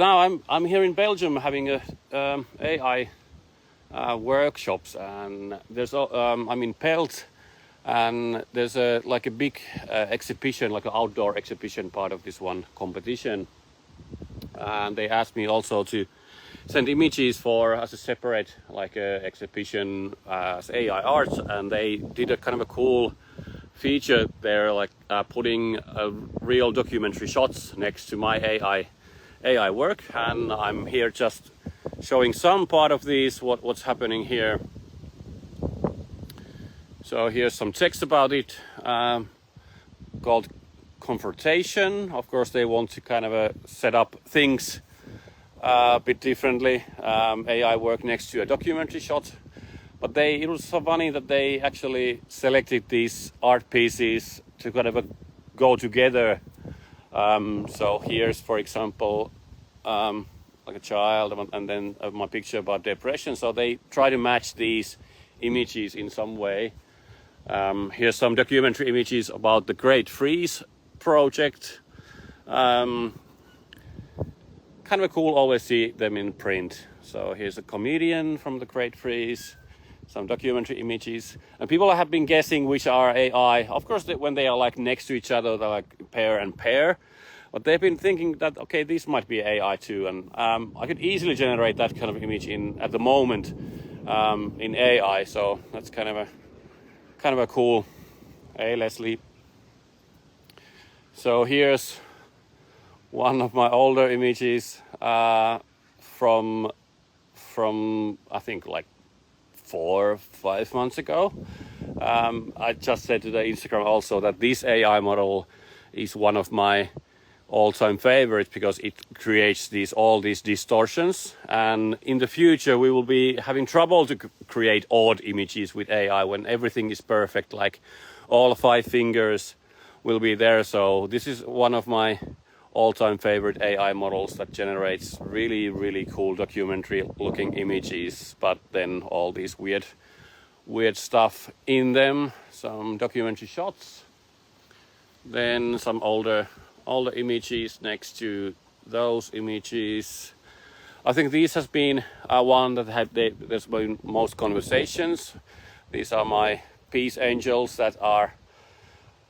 now I'm here in Belgium having a AI workshops, and there's I'm in Pelt, and there's a big exhibition, like an outdoor exhibition part of this one competition, and they asked me also to send images for as a separate exhibition as AI art, and they did a kind of a cool feature there, putting real documentary shots next to my AI work, and I'm here just showing some part of these, what's happening here. So here's some text about it, called confrontation. Of course, they want to kind of set up things a bit differently. AI work next to a documentary shot, but it was so funny that they actually selected these art pieces to kind of go together. So here's, for example, like a child, and then my picture about depression. So they try to match these images in some way. Here's some documentary images about the Great Freeze project. Kind of cool, always see them in print. So here's a comedian from the Great Freeze, some documentary images, and people have been guessing which are AI. Of course, when they are like next to each other, they're like pair and pair. But they've been thinking that, okay, this might be AI too, and I could easily generate that kind of image at the moment in AI. So that's kind of a cool. Hey, Leslie. So here's one of my older images from I think like 4 or 5 months ago. I just said to the Instagram also that this AI model is one of my all-time favorites because it creates all these distortions, and in the future we will be having trouble to create odd images with AI when everything is perfect, like all 5 fingers will be there. So this is one of my all-time favorite AI models that generates really, really cool documentary looking images, but then all these weird stuff in them. Some documentary shots, then some older images next to those images. I think this has been one that there's been most conversations. These are my peace angels that are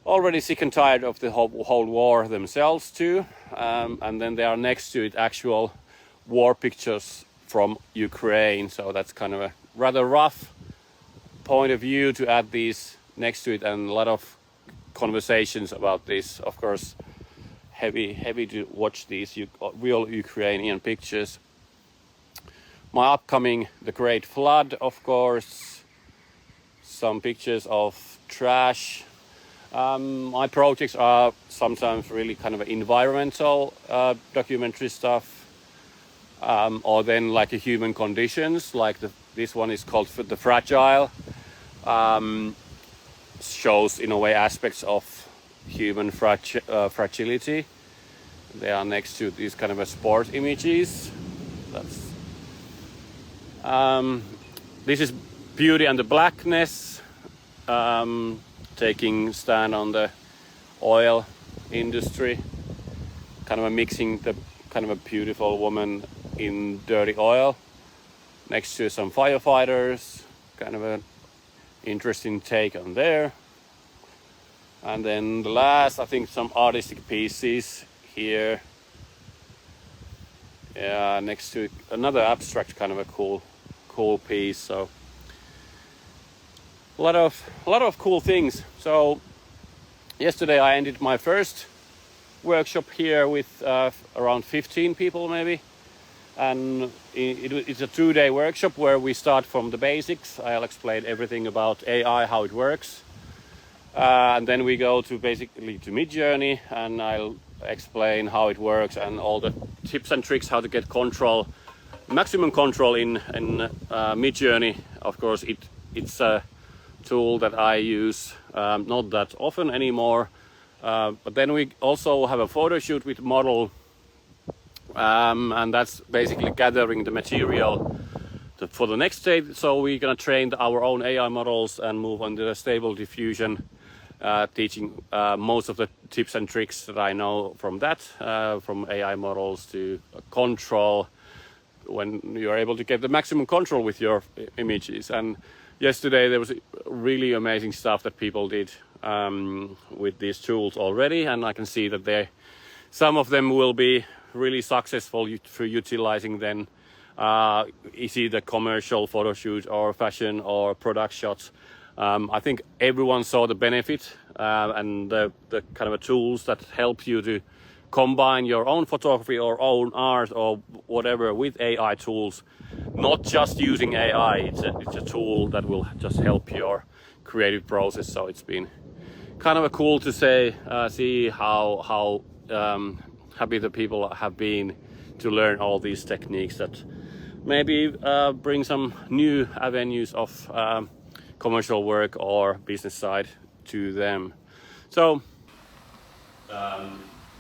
already sick and tired of the whole war themselves too, and then there are next to it actual war pictures from Ukraine. So that's kind of a rather rough point of view to add these next to it, and a lot of conversations about this. Of course, heavy to watch these real Ukrainian pictures. My upcoming The Great Flood, of course. Some pictures of trash. My projects are sometimes really kind of environmental documentary stuff, or then like a human conditions, like this one is called The Fragile. Shows in a way aspects of human fragility. They are next to these kind of sport images. This is Beauty and the Blackness, taking stand on the oil industry, kind of mixing the kind of a beautiful woman in dirty oil next to some firefighters. Kind of an interesting take on there. And then the last, I think, some artistic pieces here. Yeah, next to another abstract kind of a cool piece. So a lot of cool things. So yesterday I ended my first workshop here with around 15 people maybe, and it's a 2-day workshop where we start from the basics. I'll explain everything about AI, how it works, and then we go to basically to Midjourney, and I'll explain how it works and all the tips and tricks how to get maximum control in Midjourney. Of course, it's a tool that I use not that often anymore, but then we also have a photo shoot with model, and that's basically gathering the material for the next stage. So we're gonna train our own AI models and move on to the stable diffusion teaching most of the tips and tricks that I know from that, from AI models to control, when you're able to get the maximum control with your images. And yesterday there was really amazing stuff that people did with these tools already, and I can see that some of them will be really successful for utilizing then is it a commercial photo shoot or fashion or product shots. I think everyone saw the benefit and the kind of tools that help you to combine your own photography or own art or whatever with AI tools. Not just using AI, it's a tool that will just help your creative process. So it's been kind of cool to see how happy the people have been to learn all these techniques that maybe bring some new avenues of commercial work or business side to them. So a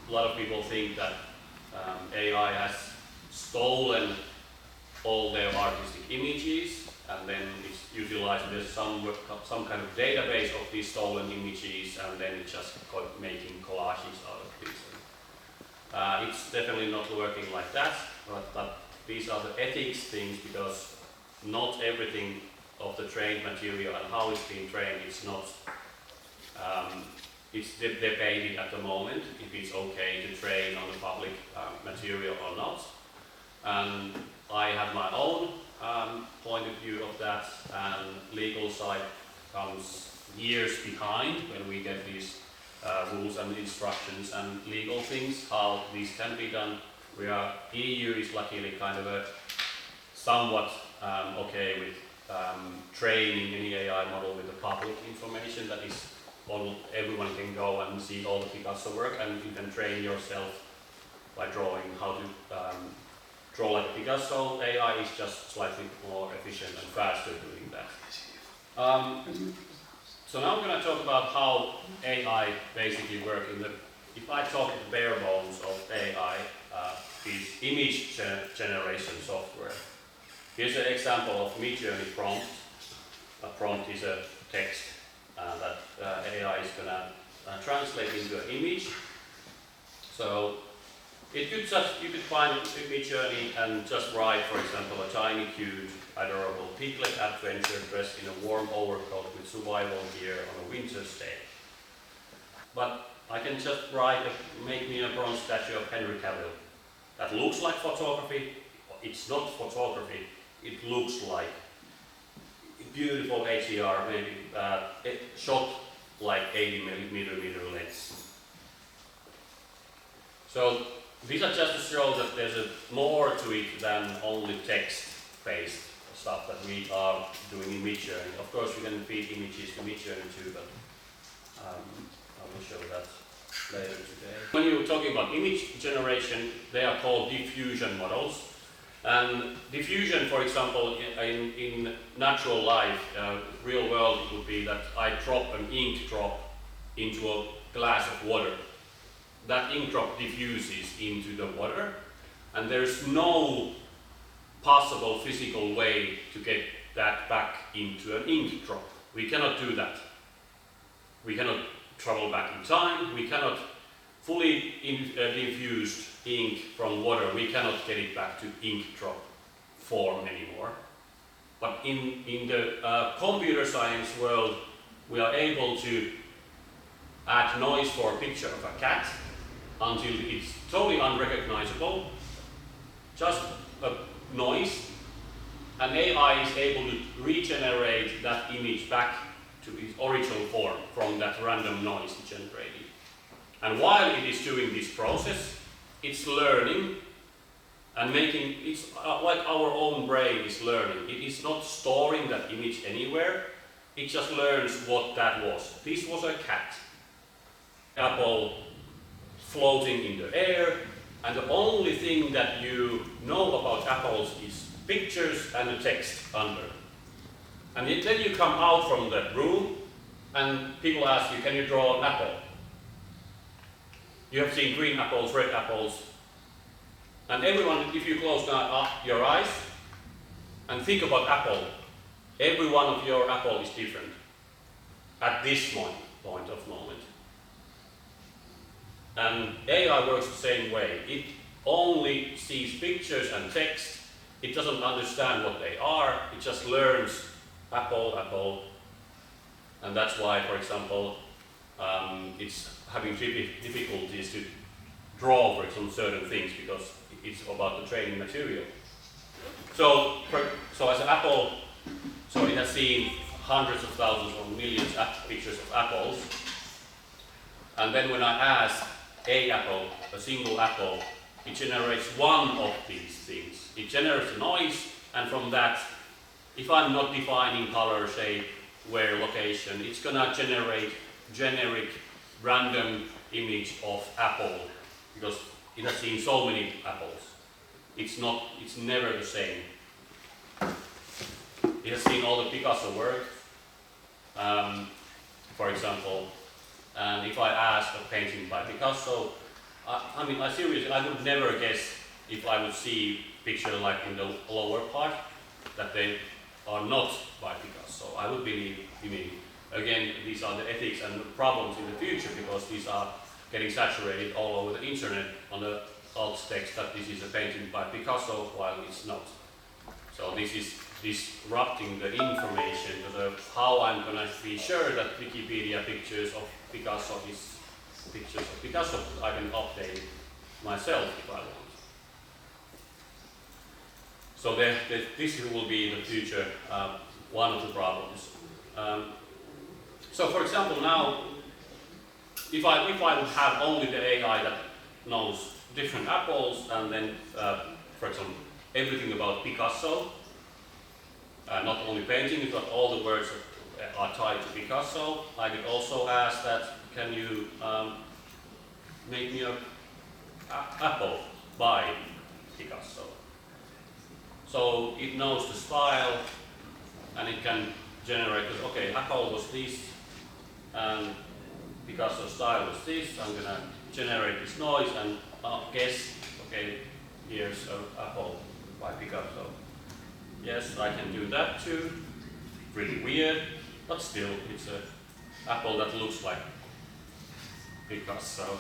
lot of people think that AI has stolen all their artistic images, and then it's utilized as some kind of database of these stolen images, and then it's just making collages out of these. It's definitely not working like that, but these are the ethics things, because not everything of the trained material and how it's being trained is not, it's debated at the moment if it's okay to train on the public material or not. And I have my own point of view of that, and legal side comes years behind when we get these rules and instructions and legal things, how these can be done. EU is luckily kind of a somewhat okay with training any AI model with the public information that is everyone can go and see all the Picasso work, and you can train yourself by drawing how to draw like a Picasso. AI is just slightly more efficient and faster doing that. So now I'm going to talk about how AI basically works. If I talk the bare bones of AI, is image generation software. Here's an example of Midjourney prompt. A prompt is a text that AI is going to translate into an image. So you could find Midjourney and just write, for example, a tiny, cute, adorable piglet adventure dressed in a warm overcoat with survival gear on a winter's day. But I can just make me a bronze statue of Henry Cavill. That looks like photography. It's not photography. It looks like beautiful HDR, maybe shot like 80mm lens. So these are just to show that there's more to it than only text-based stuff that we are doing in Midjourney. Of course, we can feed images to Midjourney too, but I will show that later today. When you're talking about image generation, they are called diffusion models. And diffusion, for example, in natural life, real world, it would be that I drop an ink drop into a glass of water. That ink drop diffuses into the water, and there's no possible physical way to get that back into an ink drop. We cannot do that. We cannot travel back in time. We cannot fully diffused ink from water. We cannot get it back to ink drop form anymore. But in the computer science world, we are able to add noise for a picture of a cat until it's totally unrecognizable, just a noise, and AI is able to regenerate that image back to its original form from that random noise generated. And while it is doing this process, it's learning and it's like our own brain is learning. It is not storing that image anywhere, it just learns what that was. This was a cat. Apple floating in the air, and the only thing that you know about apples is pictures and the text under. And then you come out from that room and people ask you, can you draw an apple? You have seen green apples, red apples, and everyone, if you close your eyes and think about apple, every one of your apple is different at this point of moment. And AI works the same way. It only sees pictures and text. It doesn't understand what they are. It just learns apple, apple. And that's why, for example, it's having difficulties to draw, for example, certain things because it's about the training material. So as an apple, so it has seen hundreds of thousands or millions of pictures of apples. And then when I ask a single apple, it generates one of these things. It generates a noise, and from that, if I'm not defining color, shape, where, location, it's gonna generate generic random image of apple because it has seen so many apples. It's never the same. It has seen all the Picasso work, for example, and if I ask a painting by Picasso, I would never guess if I would see picture like in the lower part that they are not by Picasso. I would believe immediately. Again, these are the ethics and the problems in the future because these are getting saturated all over the internet on the alt text that this is a painting by Picasso while it's not. So this is disrupting the information to how I'm going to be sure that Wikipedia pictures of Picasso is pictures of Picasso. I can update it myself if I want. So this will be the future, one of the problems. So for example now, if I would have only the AI that knows different apples and then, for example, everything about Picasso, not only painting, but all the words are tied to Picasso, I could also ask that, can you make me an apple by Picasso? So it knows the style and it can generate, okay, apple was this and Picasso's style was this. I'm going to generate this noise and guess, okay, here's an apple by Picasso. Yes, I can do that too. Really weird, but still, it's an apple that looks like Picasso.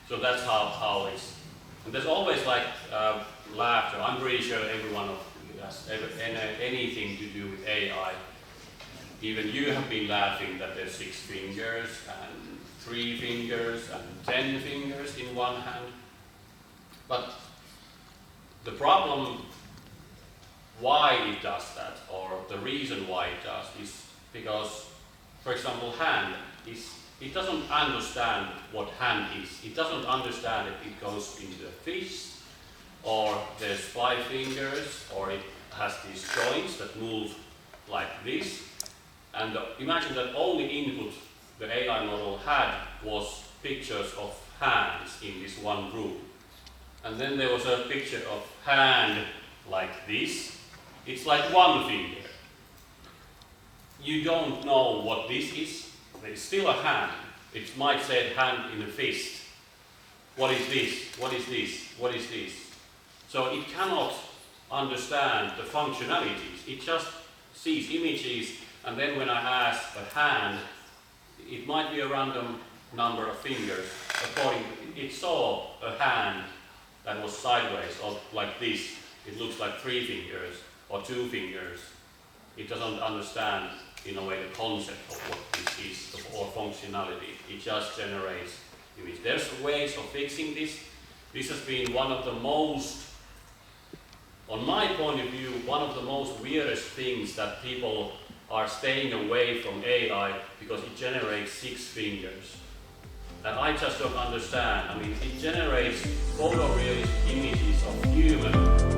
So that's how it's. And there's always like laughter. I'm pretty sure everyone of you has anything to do with AI. Even you have been laughing that there's 6 fingers and 3 fingers and 10 fingers in one hand. But the problem why it does that, or the reason why it does, is because, for example, hand it doesn't understand what hand is. It doesn't understand if it goes into a fist, or there's 5 fingers, or it has these joints that move like this. And imagine that only input the AI model had was pictures of hands in this one group. And then there was a picture of hand like this. It's like 1 finger. You don't know what this is. It's still a hand. It might say hand in a fist. What is this? What is this? What is this? So it cannot understand the functionalities. It just sees images, and then when I ask a hand, it might be a random number of fingers. It saw a hand that was sideways, or like this. It looks like 3 fingers or 2 fingers. It doesn't understand, in a way, the concept of what this is or functionality. It just generates image. There's ways of fixing this. This has been one of the most, on my point of view, one of the most weirdest things that people are staying away from AI because it generates 6 fingers. And I just don't understand. I mean, it generates photorealistic images of human